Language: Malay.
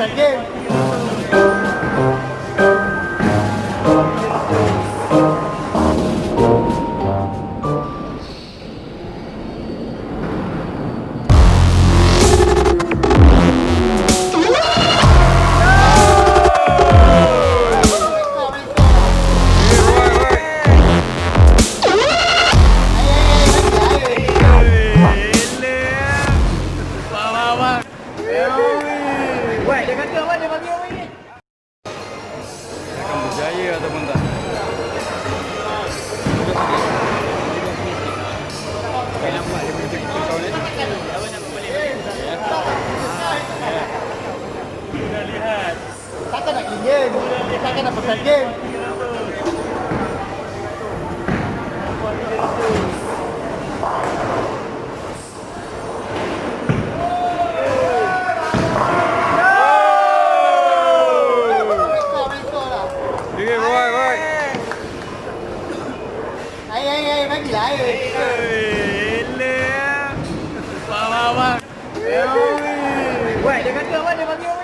pasal game. Dia kata apa? Dia panggil apa ni? Akan berjaya ataupun tak? Saya nampak dia punya kawan ni. Apa nak balik? Sudah lihat. Takkan nak game. Takkan nak pasal game. Bagilah air. Eleh. Faham. Weh, dia kata apa? Dia panggil apa?